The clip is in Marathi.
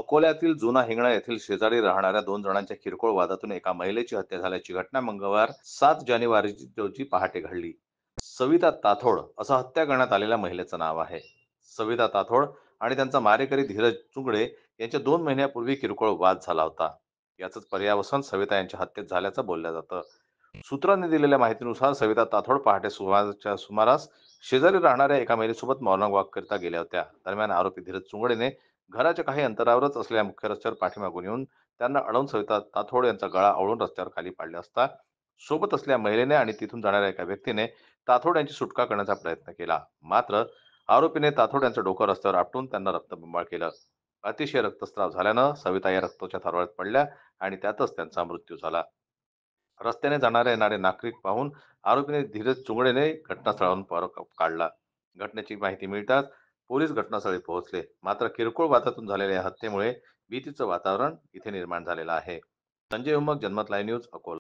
अकोल्यातील जुना हिंगणा येथील शेजारी राहणाऱ्या 2 जणांच्या किरकोळ वादातून एका महिलेची हत्या झाल्याची घटना मंगळवार 7 जानेवारी रोजी पहाटे घडली. सविता ताथोड असं हत्या करण्यात आलेल्या महिलेचं नाव आहे. सविता ताथोड आणि त्यांचा मारेकरी धीरज चुंगडे यांच्या 2 महिन्यापूर्वी किरकोळ वाद झाला होता. याचंच पर्यावसन सविता यांच्या हत्येत झाल्याचं बोललं जातं. सूत्रांनी दिलेल्या माहितीनुसार सविता ताथोड पहाटे सुमारच्या सुमारास शेजारी राहणाऱ्या एका महिलेसोबत मॉर्निंग वॉक करता गेल्या होत्या. दरम्यान आरोपी धीरज चुंगडेने घराच्या काही अंतरावरच असलेल्या मुख्य रस्त्यावर पाठीमागून येऊन त्यांना अडवून सविता ताथोड यांचा गळा आवळून रस्त्यावर खाली पाडले असता सोबत असलेल्या महिलेने आणि तिथून जाणाऱ्या एका व्यक्तीने ताथोड यांची सुटका करण्याचा प्रयत्न केला. मात्र आरोपीने ताथोड यांचं डोकं रस्त्यावर आपटून त्यांना रक्तबंबाळ केलं. अतिशय रक्तस्राव झाल्यानं सविता या रक्ताच्या थारोळ्यात पडल्या आणि त्यातच त्यांचा मृत्यू झाला. रस्त्याने जाणारे येणारे नागरिक पाहून आरोपीने धीरज चुंगडेने घटनास्थळावरून पळ काढला. घटनेची माहिती मिळताच पोलीस घटनास्थळी पोहोचले. मात्र किरकोळ वादातून झालेल्या या हत्येमुळे भीतीचं वातावरण इथे निर्माण झालेलं आहे. संजय उमक, जनमत लाईव्ह न्यूज, अकोला.